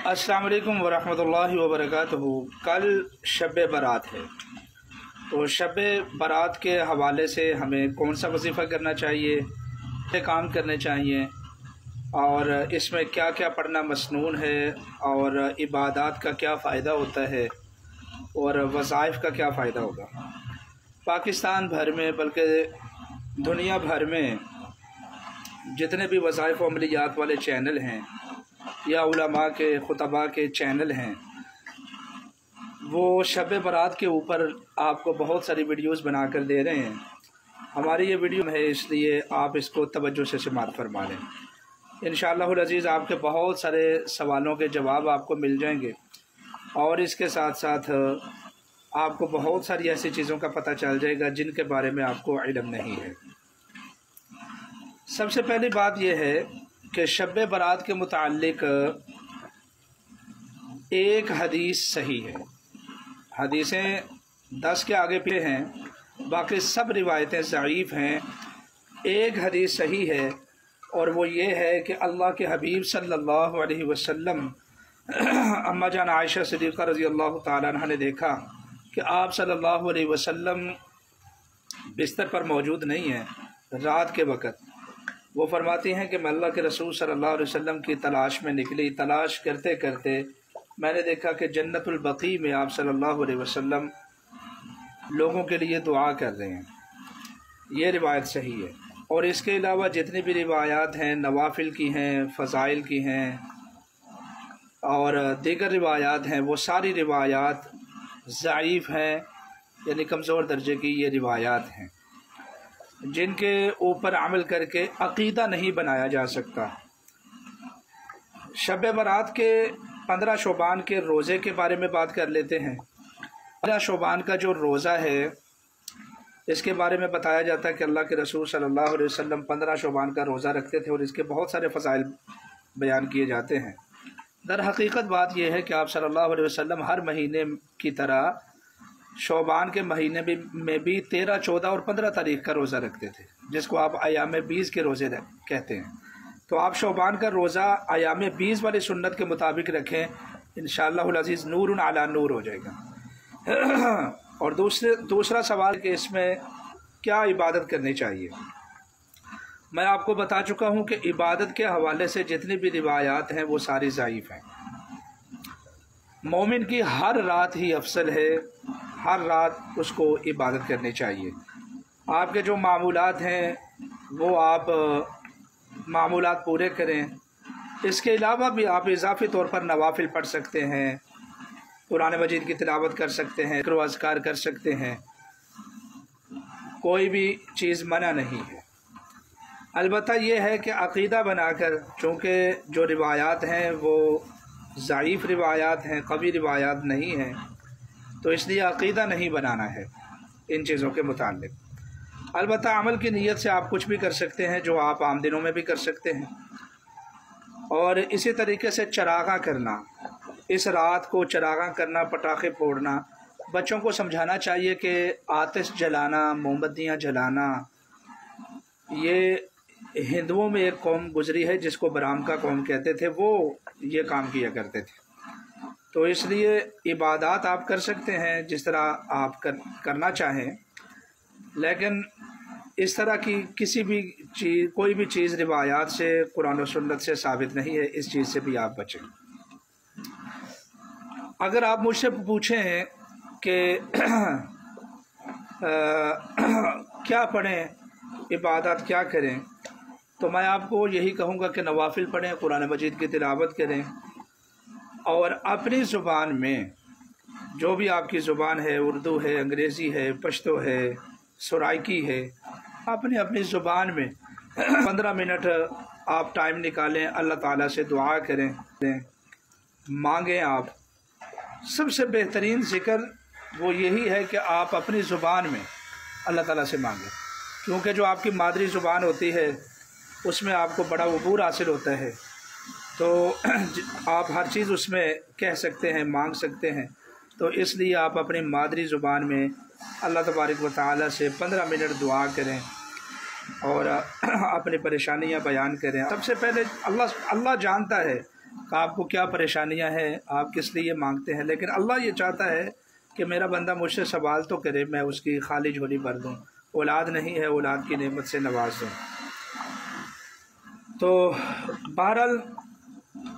अस्सलाम वालेकुम वरहमतुल्लाहि वबरकातुहू। कल शब बारात है, तो शब बारात के हवाले से हमें कौन सा वजीफ़ा करना चाहिए, क्या काम करने चाहिए और इसमें क्या क्या पढ़ना मसनून है और इबादत का क्या फ़ायदा होता है और वज़ाइफ का क्या फ़ायदा होगा। पाकिस्तान भर में बल्कि दुनिया भर में जितने भी वज़ाइफ व अमलियात वाले चैनल हैं या उलमा के खुतबा के चैनल हैं, वो शब बारात के ऊपर आपको बहुत सारी वीडियोस बनाकर दे रहे हैं। हमारी ये वीडियो है, इसलिए आप इसको तवज्जो से समाअत फरमा लें। इंशाअल्लाहुल अज़ीज़ आपके बहुत सारे सवालों के जवाब आपको मिल जाएंगे और इसके साथ साथ आपको बहुत सारी ऐसी चीज़ों का पता चल जाएगा जिनके बारे में आपको इल्म नहीं है। सबसे पहली बात यह है कि शब बारात के मुताल्लिक एक हदीस सही है। हदीसें 10 के आगे पीछे हैं, बाकी सब रिवायतें ज़ईफ़ हैं। एक हदीस सही है और वो ये है कि अल्लाह के हबीब सल्लल्लाहु अलैहि वसल्लम अम्मा जान आयशा सिद्दीक़ा रज़ियल्लाहु ताला अन्हा ने देखा कि आप सल्लल्लाहु अलैहि वसल्लम बिस्तर पर मौजूद नहीं हैं रात के वक़्त। वो फरमाती हैं कि मैं अल्लाह के रसूल सल्लल्लाहु अलैहि वसल्लम की तलाश में निकली। तलाश करते करते मैंने देखा कि जन्नतुल बक़ी में आप सल्लल्लाहु अलैहि वसल्लम लोगों के लिए दुआ कर रहे हैं। ये रिवायत सही है। और इसके अलावा जितनी भी रिवायात हैं, नवाफिल की हैं, फ़ज़ाइल की हैं और दीगर रिवायात हैं, वो सारी रिवायात ज़ईफ़ हैं, यानी कमज़ोर दर्जे की ये रिवायात हैं जिनके ऊपर अमल करके अक़ीदा नहीं बनाया जा सकता। शब बारात के 15 शोबान के रोज़े के बारे में बात कर लेते हैं। 15 शोबान का जो रोज़ा है, इसके बारे में बताया जाता है कि अल्लाह के रसूल सल्लल्लाहु अलैहि वसल्लम 15 शोबान का रोज़ा रखते थे और इसके बहुत सारे फ़ज़ाइल बयान किए जाते हैं। दर हकीकत बात यह है कि आप सल्लल्लाहु अलैहि वसल्लम हर महीने की तरह शोबान के महीने में भी 13, 14 और 15 तारीख का रोज़ा रखते थे, जिसको आप अयाम 20 के रोज़े कहते हैं। तो आप शोबान का रोज़ा अयाम 20 वाली सुन्नत के मुताबिक रखें, इंशाअल्लाहुल अज़ीज़ नूरुन अला नूर हो जाएगा। और दूसरा सवाल कि इसमें क्या इबादत करनी चाहिए। मैं आपको बता चुका हूँ कि इबादत के हवाले से जितनी भी रिवायात हैं वो सारी ज़ईफ़ हैं। मोमिन की हर रात ही अफसल है, हर रात उसको इबादत करनी चाहिए। आपके जो मामूलात हैं वो आप मामूलात पूरे करें। इसके अलावा भी आप इजाफ़ी तौर पर नवाफिल पढ़ सकते हैं, कुरान मजीद की तिलावत कर सकते हैं, ज़िक्र व अज़कार कर सकते हैं, कोई भी चीज़ मना नहीं है। अलबत्ता ये है कि अक़ीदा बनाकर, चूँकि जो रिवायात हैं वो ज़ईफ़ रिवायात हैं, कवी रिवायात नहीं हैं, तो इसलिए अक़ीदा नहीं बनाना है इन चीज़ों के मुताल्लिक़। अलबत्ता अमल की नीयत से आप कुछ भी कर सकते हैं, जो आप आम दिनों में भी कर सकते हैं। और इसी तरीके से चरागा करना, इस रात को चरागा करना, पटाखे फोड़ना, बच्चों को समझाना चाहिए कि आतिश जलाना, मोमबत्तियाँ जलाना, ये हिंदुओं में एक कौम गुजरी है जिसको बराम का कौम कहते थे, वो ये काम किया करते थे। तो इसलिए इबादत आप कर सकते हैं जिस तरह आप करना चाहें, लेकिन इस तरह की किसी भी चीज़, कोई भी चीज़ रिवायात से, कुरान और सुन्नत से साबित नहीं है। इस चीज़ से भी आप बचें। अगर आप मुझसे पूछें कि क्या पढ़ें, इबादत क्या करें, तो मैं आपको यही कहूँगा कि नवाफिल पढ़ें, कुरान मजीद की तिलावत करें और अपनी ज़ुबान में, जो भी आपकी ज़ुबान है, उर्दू है, अंग्रेज़ी है, पश्तो है, सराइकी है, अपनी ज़ुबान में 15 मिनट आप टाइम निकालें, अल्लाह ताला से दुआ करें, मांगें। आप सबसे बेहतरीन ज़िक्र वो यही है कि आप अपनी ज़ुबान में अल्लाह ताला से मांगें, क्योंकि जो आपकी मादरी ज़ुबान होती है उसमें आपको बड़ा अबूर हासिल होता है। तो आप हर चीज़ उसमें कह सकते हैं, मांग सकते हैं। तो इसलिए आप अपनी मादरी ज़ुबान में अल्लाह तबारक व तआला से 15 मिनट दुआ करें और अपनी परेशानियां बयान करें। सबसे पहले अल्लाह जानता है کہ آپ کو کیا پریشانیاں ہیں، آپ کس لیے مانگتے ہیں، لیکن اللہ یہ چاہتا ہے کہ میرا بندہ مجھ سے سوال تو کرے، میں اس کی خالی جھولی بھر دوں، اولاد نہیں ہے اولاد کی نعمت سے نواز دوں۔ تو بہرحال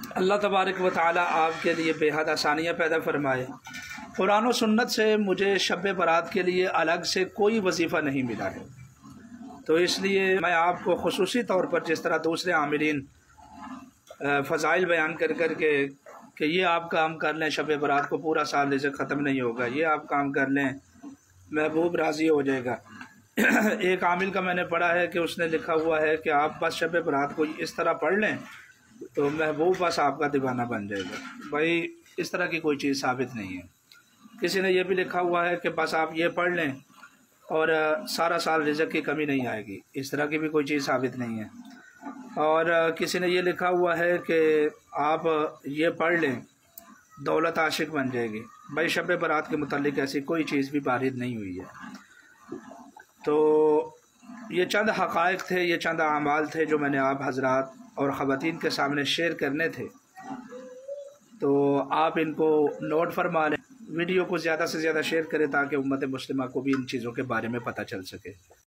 اللہ تبارک و تعالی آپ کے لیے بے حد آسانیاں پیدا فرمائے۔ قرآن و سنت سے مجھے شب برات کے لیے الگ سے کوئی وظیفہ نہیں ملا ہے، تو اس لیے میں آپ کو خصوصی طور پر جس طرح دوسرے عاملین فضائل بیان کر کر کے کہ یہ آپ کام کر لیں شب برات کو پورا سال رزق ختم نہیں ہوگا، یہ آپ کام کر لیں محبوب راضی ہو جائے گا۔ ایک عامل کا میں نے پڑھا ہے کہ اس نے لکھا ہوا ہے کہ آپ بس شب برات کو اس طرح پڑھ لیں تو محبوب بس آپ کا دیوانہ بن جائے گا۔ بھائی اس طرح کی کوئی چیز ثابت نہیں ہے۔ کسی نے یہ بھی لکھا ہوا ہے کہ بس آپ یہ پڑھ لیں اور سارا سال رزق کی کمی نہیں آئے گی، اس طرح کی بھی کوئی چیز ثابت نہیں ہے۔ اور کسی نے یہ لکھا ہوا ہے کہ آپ یہ پڑھ لیں دولت عاشق بن جائے گی۔ بھائی شب برات کے متعلق ایسی کوئی چیز بھی وارد نہیں ہوئی ہے۔ تو یہ چند حقائق تھے، یہ چند اعمال تھے جو میں نے آپ حضرات اور خواتین کے سامنے شیئر کرنے تھے، تو آپ ان کو نوٹ فرما لیں، ویڈیو کو زیادہ سے زیادہ شیئر کریں تاکہ امت مسلمہ کو بھی ان چیزوں کے بارے میں پتہ چل سکے۔